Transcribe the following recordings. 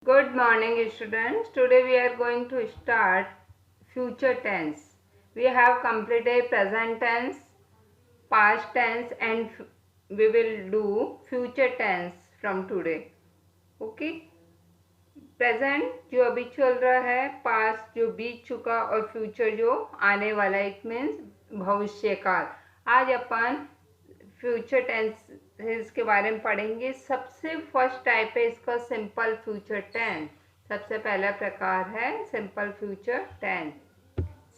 Good morning, students. Today we are going to start future tense. We have completed present tense, past tense, and we will do future tense from today. Okay? Present जो अभी चल रहा है, past जो बीत चुका और future जो आने वाला, इट मीन्स भविष्य काल। आज अपन फ्यूचर टेंस के बारे में पढ़ेंगे। सबसे फर्स्ट टाइप है इसका सिंपल फ्यूचर टेंस। सबसे पहला प्रकार है सिंपल फ्यूचर टेंस।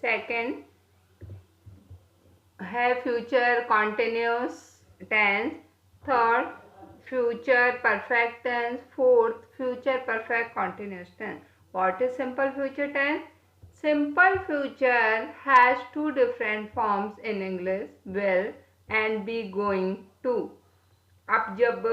सेकंड है future continuous tense. Third future perfect tense. Fourth, future perfect continuous tense. What is simple future tense? Simple future has two different forms in English, will and be going to. आप जब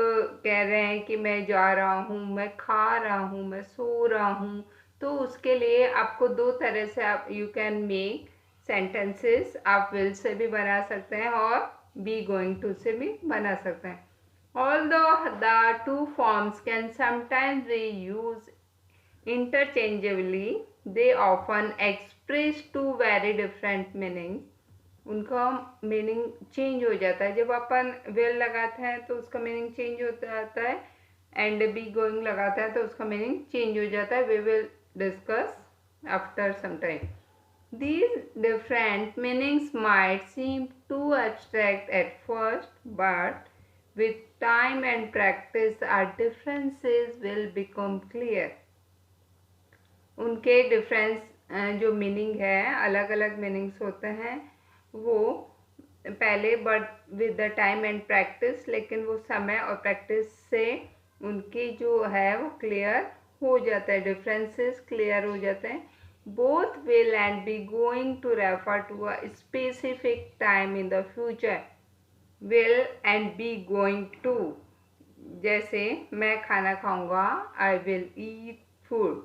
कह रहे हैं कि मैं जा रहा हूँ, मैं खा रहा हूँ, मैं सो रहा हूँ, तो उसके लिए आपको दो तरह से आप यू कैन मेक सेंटेंसेस। आप विल से भी बना सकते हैं और बी गोइंग टू से भी बना सकते हैं। Although the two forms can sometimes be used interchangeably, they often express two very different meanings. उनका मीनिंग चेंज हो जाता है। जब अपन will लगाते हैं तो उसका मीनिंग चेंज हो जाता है, एंड be going लगाते हैं तो उसका मीनिंग चेंज हो जाता है। We will discuss after some time. These different meanings might seem too abstract at first, but with time and practice our differences will become clear. उनके डिफरेंस जो meaning है, अलग अलग मीनिंग्स होते हैं वो पहले, but with the time and practice, लेकिन वो समय और प्रैक्टिस से उनकी जो है वो क्लियर हो जाता है, डिफरेंसेस क्लियर हो जाते हैं। Both will and be going to refer to a specific time in the future. Will and be going to, जैसे मैं खाना खाऊंगा, आई विल ईट फूड।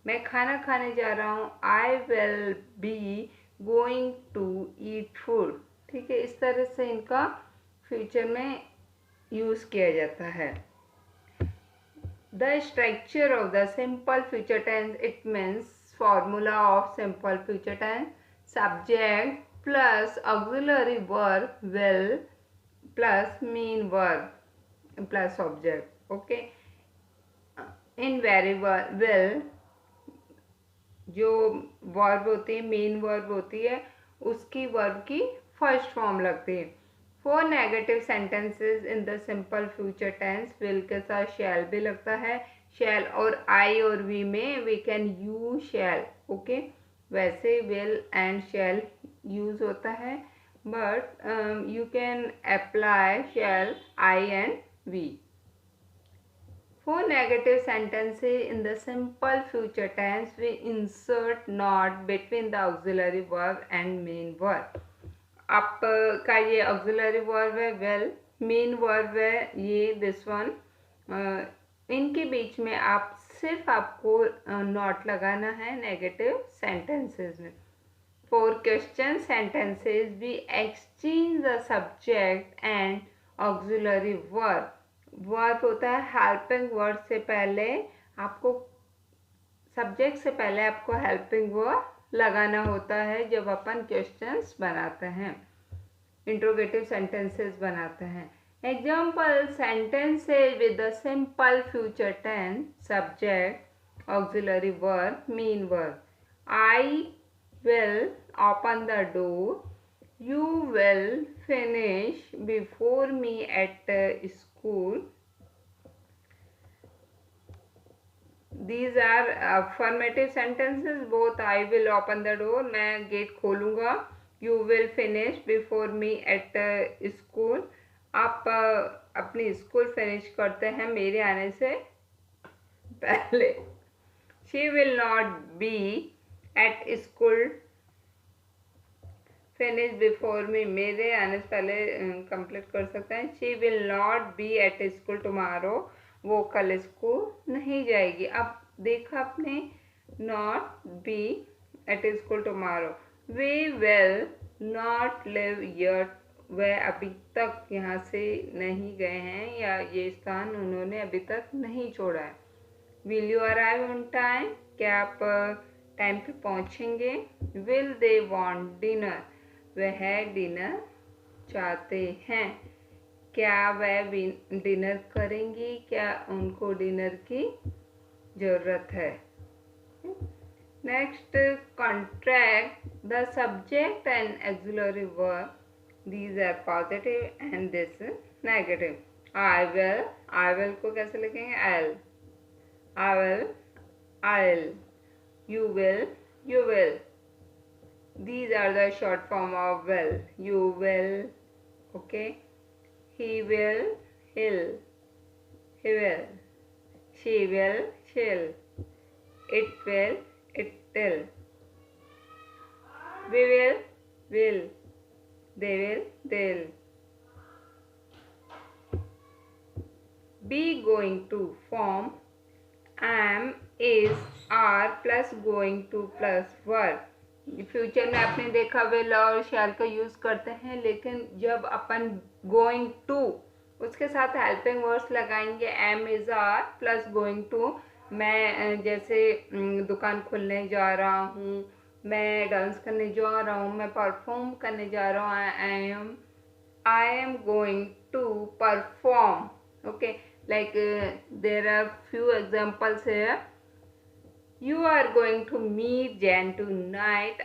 मैं खाना खाने जा रहा हूँ, I will be going to eat food. ठीक है, इस तरह से इनका फ्यूचर में यूज किया जाता है। The structure of the simple future tense, it means formula of simple future tense, subject plus auxiliary verb will plus main verb plus object. Okay, in variable will जो वर्ब होती है, main verb होती है, उसकी verb की first form लगती है। For negative sentences in the simple future tense will के साथ शैल भी लगता है। शैल और आई और वी में we can use shall. Okay, वैसे विल एंड शैल यूज होता है, but you can apply shall, I and we. For negative sentences in the simple future tense, we insert not between the auxiliary verb and main verb. आपका ये auxiliary verb है will, main verb है ये this one, इनके बीच में आप सिर्फ आपको not लगाना है नेगेटिव सेंटेंसेस में। For question sentences, we exchange the subject and auxiliary verb. Verb होता है helping word से पहले आपको, subject से पहले आपको helping word लगाना होता है जब अपन questions बनाते हैं, interrogative sentences बनाते हैं। Example sentences with the simple future tense, subject, auxiliary verb, main verb. I will open the door. You will finish before me at school. These are affirmative sentences. Both I will open the door, मैं gate खोलूँगा। You will finish before me at school. आप अपनी school finish करते हैं मेरे आने से पहले। She will not be at school finish before me, मेरे आने से पहले कंप्लीट कर सकते हैं। She will not be at school tomorrow, वो कल स्कूल नहीं जाएगी। अब देखा आपने, not be at school tomorrow. We will not live yet, वह अभी तक यहाँ से नहीं गए हैं या ये स्थान उन्होंने अभी तक नहीं छोड़ा है। Will you arrive on time, क्या आप टाइम पे पहुंचेंगे। विल दे वांट डिनर, वह डिनर चाहते हैं। क्या वह डिनर करेंगी, क्या उनको डिनर की ज़रूरत है। Next, contract the subject and axillary verb, these are positive and this is negative. I will को कैसे लिखेंगे, I will, I'll, you will. These are the short form of will. You will, okay. He will, he will. She will, she'll. It will, it'll. We will. They will, they'll. Be going to form am, is, are plus going to plus verb. Future में आपने देखा will और शैल का use करते हैं, लेकिन जब अपन going to उसके साथ हेल्पिंग वर्ड्स लगाएंगे am, is, are plus going to. मैं जैसे दुकान खोलने जा रहा हूँ, मैं डांस करने जा रहा हूँ, मैं परफॉर्म करने जा रहा हूँ। I am going to perform, okay. Like there are few examples है। You are going to meet Jane tonight,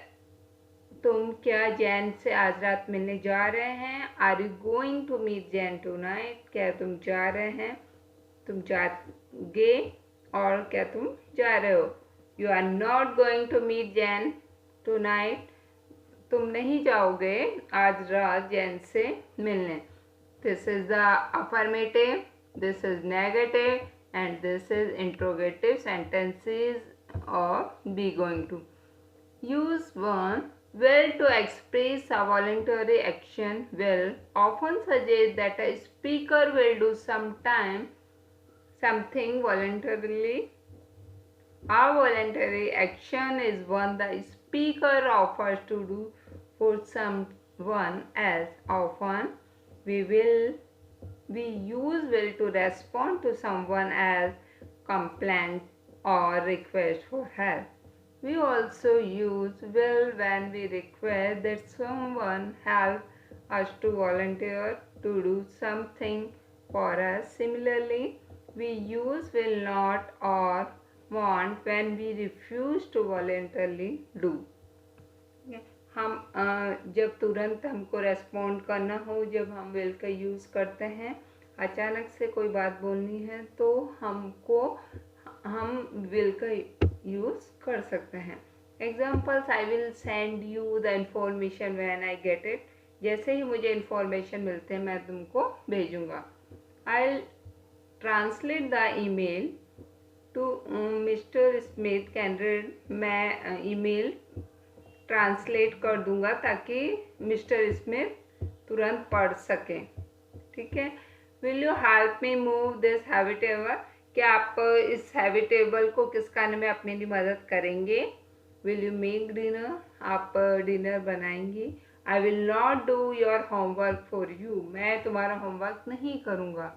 तुम क्या जैन से आज रात मिलने जा रहे हैं। Are you going to meet Jane tonight, क्या तुम जा रहे हैं, तुम जागे, और क्या तुम जा रहे हो। You are not going to meet Jane tonight, तुम नहीं जाओगे आज रात जैन से मिलने। This is the affirmative, this is negative and this is interrogative sentences of be going to. Use 1. Will to express a voluntary action. Will often suggest that a speaker will do something voluntarily. A voluntary action is one the speaker offers to do for someone else. Often we use will to respond to someone else's complaint or request for help. We also use will when we request that someone help us to volunteer to do something for us. Similarly, we use will not or want when we refuse to voluntarily do. हम जब तुरंत हमको respond करना हो, जब हम will का use करते हैं, अचानक से कोई बात बोलनी है तो हम विल का यूज़ कर सकते हैं। Examples, I will send you the information when I get it, जैसे ही मुझे इंफॉर्मेशन मिलते हैं मैं तुमको भेजूंगा। I will translate the email to mister Smith can read, मैं ईमेल ट्रांसलेट कर दूंगा ताकि मिस्टर स्मिथ तुरंत पढ़ सकें, ठीक है। Will you help me move this heavy table, क्या आप इस हैवी टेबल को खिसकाने में अपने लिए मदद करेंगे। विल यू मेक डिनर, आप डिनर बनाएंगी। I will not do your homework for you, मैं तुम्हारा होमवर्क नहीं करूँगा।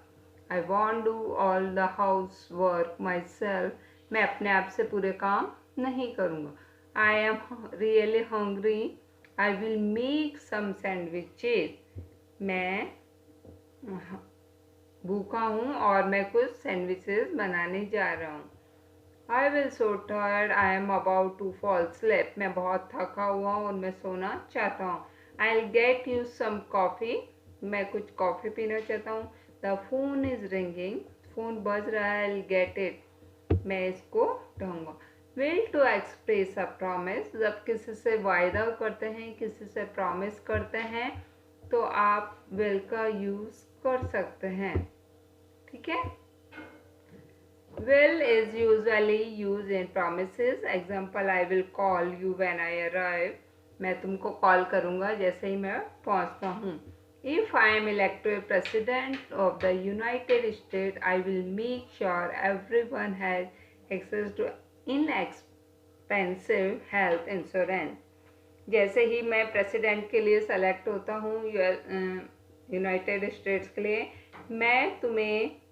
I won't do all the housework myself, मैं अपने आप से पूरे काम नहीं करूँगा। I am really hungry, I will make some sandwiches, मैं भूखा हूँ और मैं कुछ सैंडविचेस बनाने जा रहा हूँ। I will so tired, I am about to fall sleep, मैं बहुत थका हुआ हूँ और मैं सोना चाहता हूँ। I will get you some coffee, मैं कुछ कॉफ़ी पीना चाहता हूँ। The phone is ringing, phone बज रहा है। आई विल गेट इट, मैं इसको ढूंढूंगा। Will to express a promise, जब किसी से वायदा करते हैं, किसी से प्रॉमिस करते हैं तो आप विल का यूज़ कर सकते हैं, ठीक है। will is usually used in promises. Example, I will call you when I arrive, मैं तुमको कॉल करूँगा जैसे ही मैं पहुँचता हूँ। If I am elected president of the United States, I will make sure everyone has access to inexpensive health insurance. जैसे ही मैं president के लिए सेलेक्ट होता हूँ यूनाइटेड स्टेट्स के लिए, मैं तुम्हें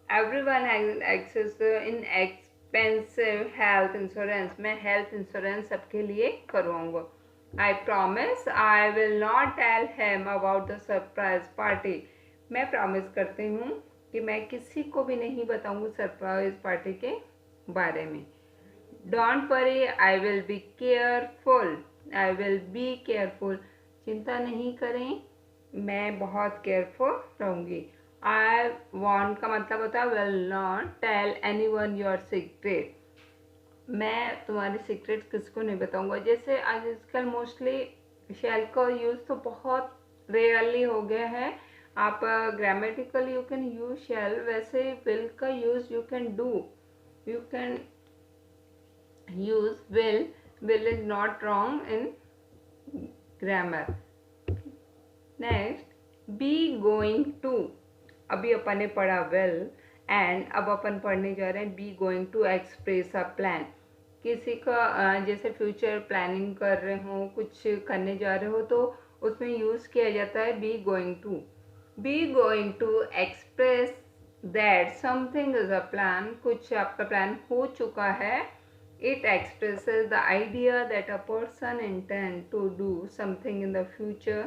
everyone has access to expensive health insurance, मैं हेल्थ इंश्योरेंस सबके लिए करवाऊंगा। I promise I will not tell him about the surprise party, मैं प्रॉमिस करती हूँ कि मैं किसी को भी नहीं बताऊंगी सरप्राइज पार्टी के बारे में। Don't worry I will be careful, I will be careful, चिंता नहीं करें, मैं बहुत केयरफुल रहूँगी। आई वॉन्ट का मतलब होता है will not tell anyone your secret, मैं तुम्हारी सीक्रेट किसको नहीं बताऊंगा। जैसे आजकल मोस्टली शैल का यूज़ तो बहुत रेयरली हो गया है। आप ग्रामेटिकल यू कैन यूज शैल, वैसे विल का use you can do, you can use will is not wrong in grammar। next be going to, अभी अपन ने पढ़ा will and अब अपन पढ़ने जा रहे हैं be going to express a plan। किसी का जैसे फ्यूचर प्लानिंग कर रहे हो, कुछ करने जा रहे हो, तो उसमें यूज़ किया जाता है be going to। be going to express that something is a plan, कुछ आपका प्लान हो चुका है। It expresses the idea that a person intends to do something in the future।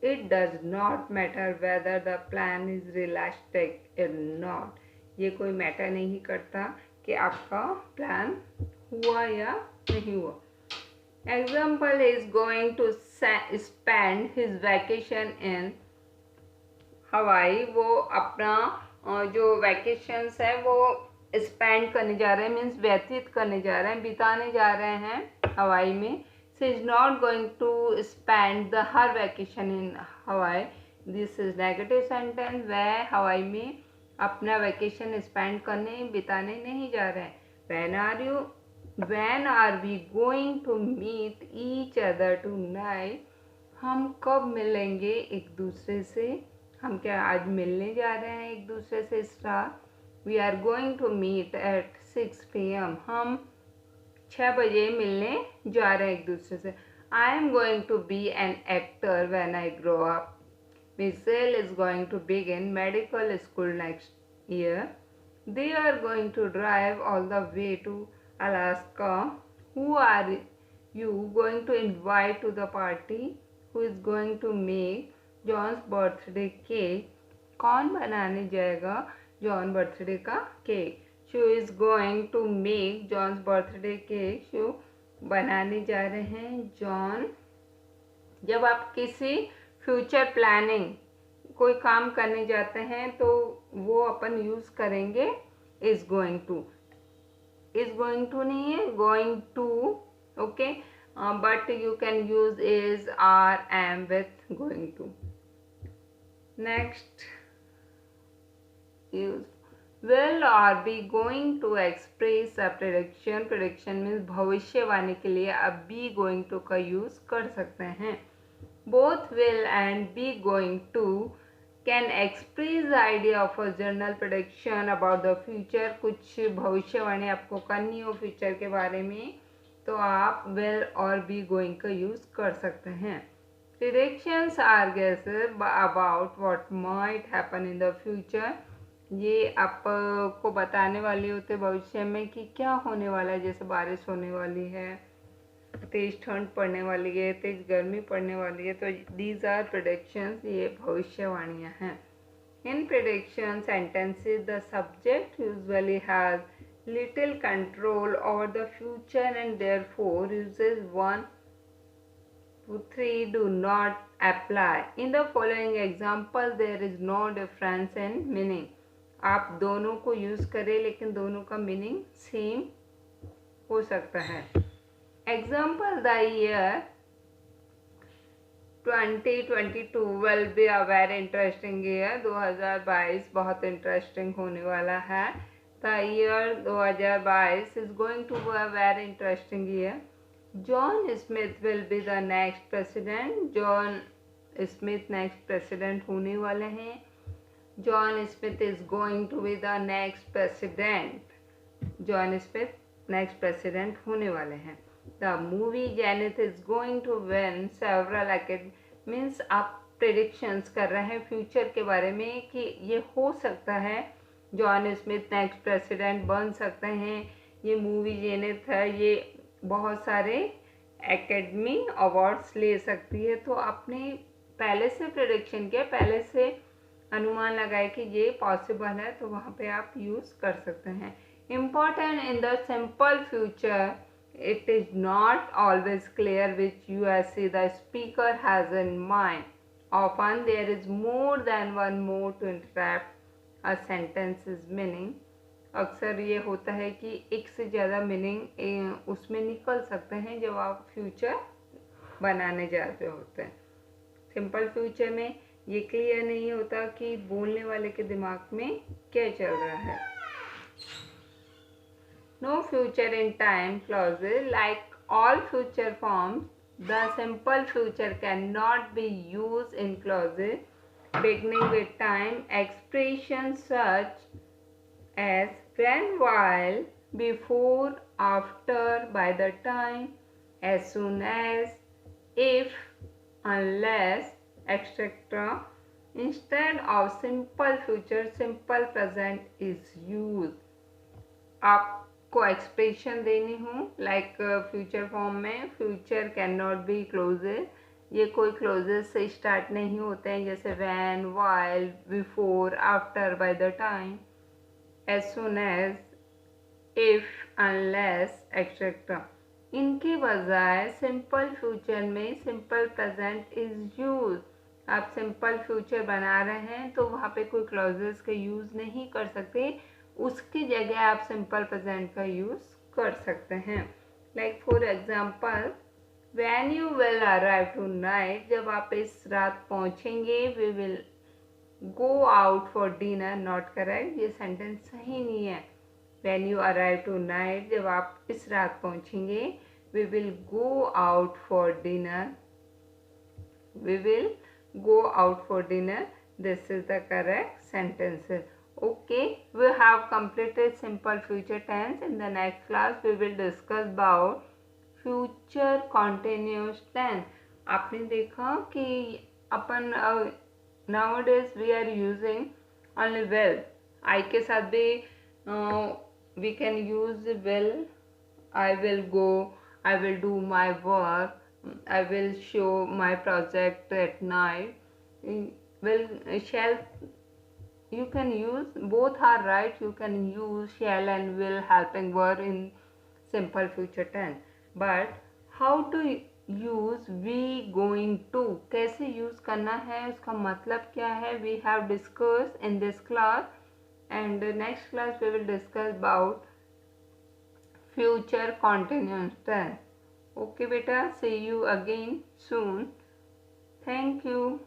It does not matter whether the plan is realistic or not। ये कोई matter नहीं करता कि आपका प्लान हुआ या नहीं हुआ। Example is going to spend his vacation in Hawaii। वो अपना जो वैकेशंस है वो स्पेंड करने जा रहे हैं, मीन्स व्यतीत करने जा रहे हैं, बिताने जा रहे हैं हवाई में। She is not going to spend the her vacation in Hawaii, this is negative sentence. वह हवाई में अपना वैकेशन स्पेंड करने बिताने नहीं जा रहे हैं। When are we going to meet each other tonight, हम कब मिलेंगे एक दूसरे से, हम क्या आज मिलने जा रहे हैं एक दूसरे से इस रात। We are going to meet at 6 PM, हम 6 बजे मिलने जा रहे हैं एक दूसरे से। I am going to be an actor when I grow up। Michelle is going to begin medical school next year। They are going to drive all the way to Alaska। Who are you going to invite to the party? Who is going to make John's birthday cake? कौन बनाने जाएगा John birthday का cake? Sue is going to make John's birthday cake, Sue बनाने जा रहे हैं John. जब आप किसी फ्यूचर प्लानिंग कोई काम करने जाते हैं तो वो अपन यूज़ करेंगे is going to. Is going to नहीं है, going to, okay, but you can use is are am with going to. Next use will or be going to express a prediction। prediction means भविष्यवाणी के लिए अब be going to का use कर सकते हैं। both will and be going to can express the idea of a general prediction about the future। कुछ भविष्यवाणी आपको करनी हो फ्यूचर के बारे में तो आप will और be going का यूज कर सकते हैं। predictions are guesses about what might happen in the future। ये आपको बताने वाले होते भविष्य में कि क्या होने वाला है, जैसे बारिश होने वाली है, तेज ठंड पड़ने वाली है, तेज गर्मी पड़ने वाली है, तो दीज आर प्रेडिक्शंस, ये भविष्यवाणियाँ हैं। In prediction sentences the subject usually has little control over the future and therefore uses 1 to 3 do not apply। in the following example there is no difference in meaning। आप दोनों को use करें लेकिन दोनों का मीनिंग सेम हो सकता है। Example the year 2022 will be a very interesting year. 2022 बहुत इंटरेस्टिंग होने वाला है। The year 2022 is going to be a very interesting year. John Smith will be the next president. John Smith next president होने वाले हैं। John Smith is going to be the next president। John Smith next president होने वाले हैं। The movie Janet is going to win several academy means आप predictions कर रहे हैं फ्यूचर के बारे में कि ये हो सकता है जॉन स्मिथ नेक्स्ट प्रेसिडेंट बन सकते हैं, ये मूवी जेनिथ है, ये बहुत सारे एकेडमी अवार्ड्स ले सकती है। तो आपने पहले से प्रेडिक्शन किया, पहले से अनुमान लगाए कि ये पॉसिबल है, तो वहाँ पे आप यूज़ कर सकते हैं। Important in the simple future, it is not always clear which USC the speaker has in mind. Often there is more than one mode to interpret a sentence's meaning. अक्सर ये होता है कि एक से ज़्यादा मीनिंग उसमें निकल सकते हैं जब आप फ्यूचर बनाने जाते होते हैं। सिंपल फ्यूचर में ये क्लियर नहीं होता कि बोलने वाले के दिमाग में क्या चल रहा है। No future in time clauses. Like all future forms, the simple future cannot be used in clauses beginning with time. Expressions such as when, while, before, after, by the time, as soon as, if, unless, etc. Instead of simple future, simple present is used. आपको expression देनी हूँ like future form में, future can not be clauses, ये कोई clauses से start नहीं होते हैं, जैसे when, while, before, after, by the time, as soon as, if, unless, etcetera. इनके बजाय सिंपल फ्यूचर में सिंपल प्रेजेंट इज यूज। आप सिंपल फ्यूचर बना रहे हैं तो वहाँ पे कोई क्लॉजेस का यूज़ नहीं कर सकते, उसकी जगह आप सिंपल प्रेजेंट का यूज़ कर सकते हैं। Like for example, when you will arrive tonight, जब आप इस रात पहुँचेंगे, we will go out for dinner, not correct, ये सेंटेंस सही नहीं है। When you arrive tonight, जब आप इस रात पहुँचेंगे, we will go out for dinner, we will go out for dinner, this is the correct sentence. Okay, we have completed simple future tense. In the next class we will discuss about future continuous tense. आपने देखा कि अपन nowadays we are using only will, I के साथ भी we can use will, I will go, I will do my work, I will show my project at night. Will, shall, you can use, both are right, you can use shall and will helping verb in simple future tense. But how to use we going to, कैसे use करना है, उसका मतलब क्या है, we have discussed in this class, and next class we will discuss about future continuous tense. Okay beta, see you again soon. Thank you.